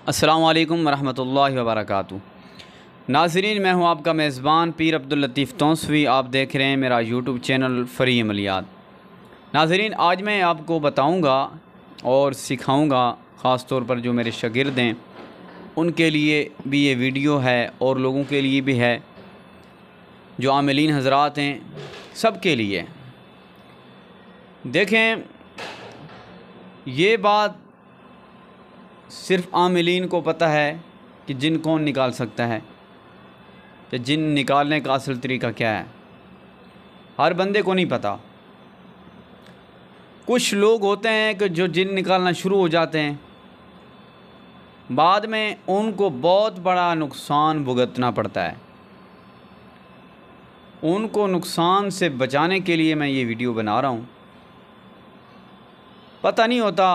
अस्सलामु अलैकुम वरहमतुल्लाहि वबरकातुहू। नाज़रीन, मैं हूं आपका मेज़बान पीर अब्दुल लतीफ़ तौंसवी। आप देख रहे हैं मेरा यूट्यूब चैनल फ़री अमलियात। नाज़रीन, आज मैं आपको बताऊंगा और सिखाऊंगा, ख़ास तौर पर जो मेरे शागिर्द हैं उनके लिए भी ये वीडियो है और लोगों के लिए भी है, जो आमिलीन हज़रात हैं सब के लिए। देखें, ये बात सिर्फ़ आमिलीन को पता है कि जिन कौन निकाल सकता है, कि जिन निकालने का असल तरीका क्या है। हर बंदे को नहीं पता। कुछ लोग होते हैं कि जो जिन निकालना शुरू हो जाते हैं, बाद में उनको बहुत बड़ा नुकसान भुगतना पड़ता है। उनको नुकसान से बचाने के लिए मैं ये वीडियो बना रहा हूँ। पता नहीं होता,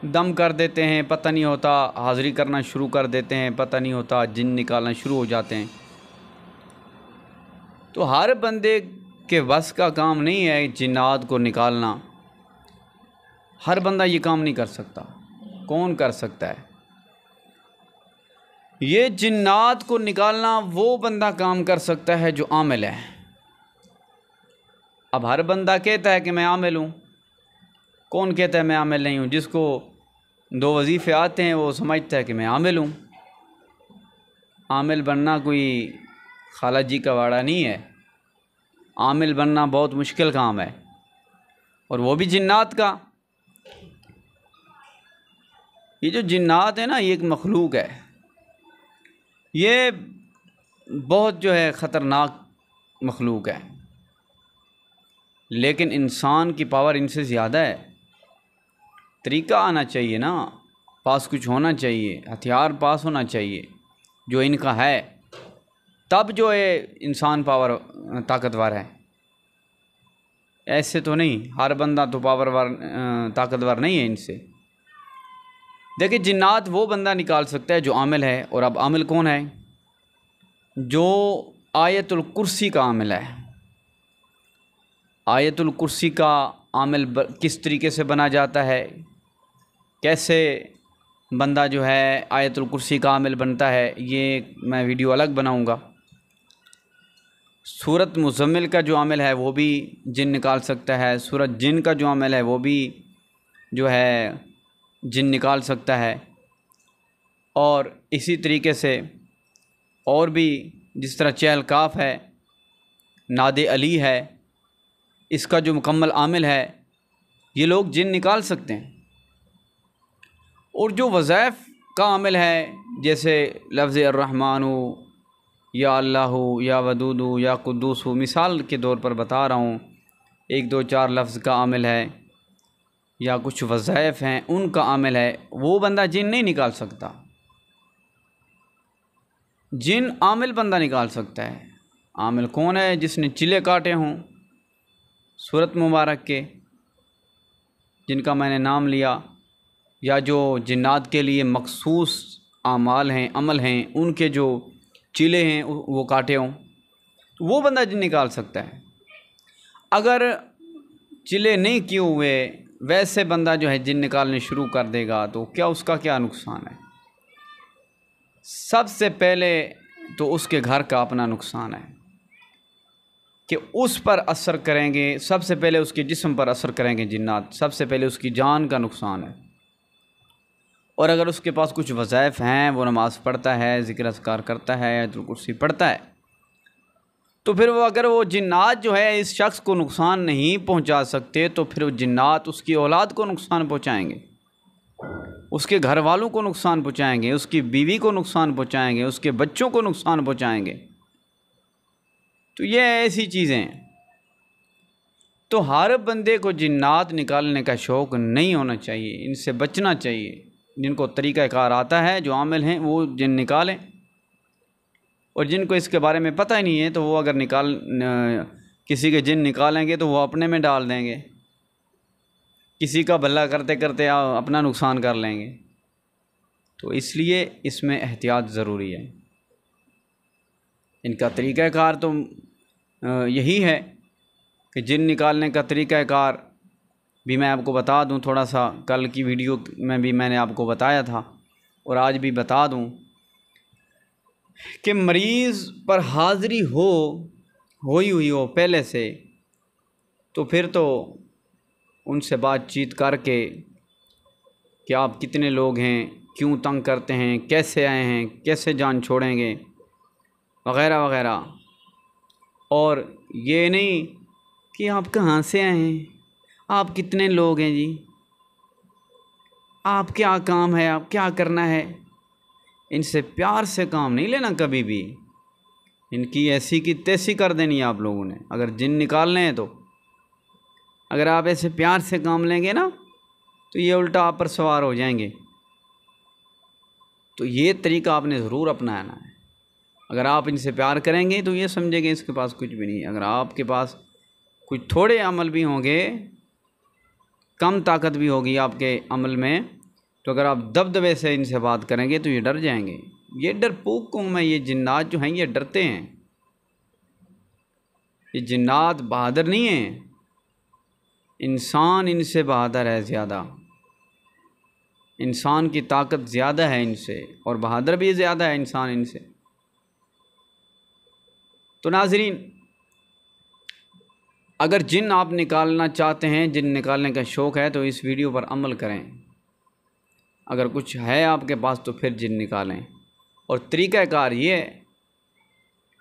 दम कर देते हैं, पता नहीं होता हाज़िरी करना शुरू कर देते हैं, पता नहीं होता जिन निकालना शुरू हो जाते हैं। तो हर बंदे के बस का काम नहीं है जिन्नात को निकालना। हर बंदा ये काम नहीं कर सकता। कौन कर सकता है? ये जिन्नात को निकालना वो बंदा काम कर सकता है जो आमिल है। अब हर बंदा कहता है कि मैं आमिल हूँ। कौन कहता है मैं आमिल नहीं हूँ? जिसको दो वजीफ़े आते हैं वो समझता है कि मैं आमिल हूँ। आमिल बनना कोई खाला जी का वाड़ा नहीं है। आमिल बनना बहुत मुश्किल काम है, और वो भी जिन्नात का। ये जो जिन्नात है ना, ये एक मखलूक है। ये बहुत जो है ख़तरनाक मखलूक है, लेकिन इंसान की पावर इनसे ज़्यादा है। तरीका आना चाहिए ना, पास कुछ होना चाहिए, हथियार पास होना चाहिए जो इनका है, तब जो है इंसान पावर ताकतवर है। ऐसे तो नहीं, हर बंदा तो ताकतवर नहीं है इनसे। देखिए, जिन्नात वो बंदा निकाल सकता है जो आमिल है। और अब आमिल कौन है? जो आयतुल कुर्सी का आमिल है। आयतुल कुर्सी का आमिल किस तरीके से बना जाता है, कैसे बंदा जो है आयतुल कुर्सी का आमिल बनता है, ये मैं वीडियो अलग बनाऊंगा। सूरत मुज़म्मिल का जो आमिल है वो भी जिन निकाल सकता है। सूरत जिन का जो आमिल है वो भी जो है जिन निकाल सकता है। और इसी तरीके से और भी, जिस तरह चहल काफ है, नादे अली है, इसका जो मुकम्मल आमिल है, ये लोग जिन निकाल सकते हैं। और जो वज़ाइफ का आमिल है, जैसे लफ्ज़ अर्रहमानु, या अल्लाहु, या वदूदु, या कुद्दूसु, मिसाल के तौर पर बता रहा हूँ, 1 2 4 लफ्ज़ का आमिल है, या कुछ वज़ाइफ हैं उनका आमिल है, वो बंदा जिन नहीं निकाल सकता। जिन आमिल बंदा निकाल सकता है। आमिल कौन है? जिसने चिले काटे हों सूरत मुबारक के, जिनका मैंने नाम लिया, या जो जिन्नात के लिए मखसूस आमाल हैं, अमल हैं, उनके जो चिले हैं वो काटे हों, तो वो बंदा जिन निकाल सकता है। अगर चिले नहीं किए हुए वैसे बंदा जो है जिन निकालने शुरू कर देगा, तो क्या उसका क्या नुकसान है? सबसे पहले तो उसके घर का अपना नुकसान है कि उस पर असर करेंगे। सबसे पहले उसके जिस्म पर असर करेंगे जिन्नात। सबसे पहले उसकी जान का नुकसान है। और अगर उसके पास कुछ वज़ाइफ हैं, वो नमाज़ पढ़ता है, ज़िक्र अस्कार करता है, आयतुल कुर्सी पढ़ता है, तो फिर अगर वो जिन्नात जो है इस शख्स को नुकसान नहीं पहुंचा सकते, तो फिर वो जिन्नात उसकी औलाद को नुकसान पहुंचाएंगे, उसके घर वालों को नुकसान पहुंचाएंगे, उसकी बीवी को नुकसान पहुंचाएंगे, उसके बच्चों को नुकसान पहुंचाएंगे। तो ये ऐसी चीज़ें हैं। तो हर बंदे को जिन्नात निकालने का शौक़ नहीं होना चाहिए, इनसे बचना चाहिए। जिनको तरीक़ाकार आता है, जो आमिल हैं, वो जिन निकालें। और जिनको इसके बारे में पता ही नहीं है, तो वो अगर किसी के जिन निकालेंगे तो वो अपने में डाल देंगे, किसी का भला करते करते अपना नुकसान कर लेंगे। तो इसलिए इसमें एहतियात ज़रूरी है। इनका तरीक़ाकार तो यही है कि जिन निकालने का तरीक़ाकार भी मैं आपको बता दूं। थोड़ा सा कल की वीडियो में भी मैंने आपको बताया था और आज भी बता दूं कि मरीज़ पर हाज़िरी हुई हो पहले से, तो फिर तो उनसे बातचीत करके कि आप कितने लोग हैं, क्यों तंग करते हैं, कैसे आए हैं, कैसे जान छोड़ेंगे, वग़ैरह वग़ैरह। और ये नहीं कि आप कहाँ से आए हैं, आप कितने लोग हैं जी, आप क्या काम है, आप क्या करना है। इनसे प्यार से काम नहीं लेना कभी भी। इनकी ऐसी की तैसी कर देनी है आप लोगों ने, अगर जिन निकालने हैं तो। अगर आप ऐसे प्यार से काम लेंगे ना तो ये उल्टा आप पर सवार हो जाएंगे। तो ये तरीका आपने ज़रूर अपनाना है। अगर आप इनसे प्यार करेंगे तो ये समझेंगे इसके पास कुछ भी नहीं है। अगर आपके पास कुछ थोड़े अमल भी होंगे, कम ताकत भी होगी आपके अमल में, तो अगर आप दबदबे से इनसे बात करेंगे तो ये डर जाएंगे। ये डरपोक कौम है, ये जिन्नात जो हैं ये डरते हैं। ये जिन्नात बहादुर नहीं है, इंसान इनसे बहादुर है ज़्यादा। इंसान की ताकत ज़्यादा है इनसे और बहादुर भी ज़्यादा है इंसान इनसे। तो नाज़रीन, अगर जिन आप निकालना चाहते हैं, जिन निकालने का शौक़ है, तो इस वीडियो पर अमल करें। अगर कुछ है आपके पास तो फिर जिन निकालें। और तरीक़ाकार ये है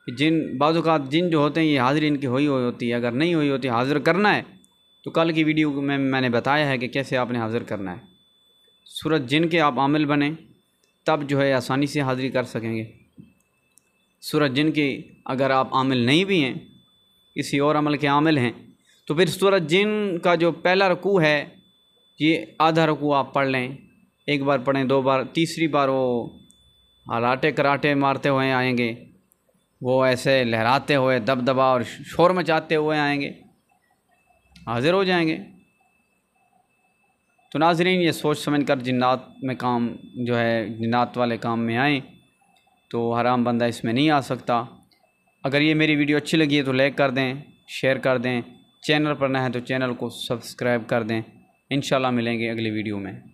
कि बाज़ औक़ात जिन जो होते हैं ये हाज़िर इनकी हुई होती है, अगर नहीं हुई होती हाज़िर करना है तो कल की वीडियो में मैंने बताया है कि कैसे आपने हाज़िर करना है। सूरत जिन के आप आमिल बने, तब जो है आसानी से हाज़िरी कर सकेंगे। सूरत जिन की अगर आप आमिल नहीं भी हैं, किसी और अमल के आमिल हैं, तो फिर सूरत जिन का जो पहला रुकू है ये आधा रुकू आप पढ़ लें। एक बार पढ़ें, 2 बार, तीसरी बार वो हलाटे कराटे मारते हुए आएंगे, वो ऐसे लहराते हुए दबदबा और शोर मचाते हुए आएंगे, हाज़िर हो जाएंगे। तो नाज़रीन, ये सोच समझ कर जिन्नात में काम जो है, जिन्नात वाले काम में आएँ, तो हराम बंदा इसमें नहीं आ सकता। अगर ये मेरी वीडियो अच्छी लगी है तो लाइक कर दें, शेयर कर दें। चैनल पर नए हैं तो चैनल को सब्सक्राइब कर दें। इंशाल्लाह मिलेंगे अगली वीडियो में।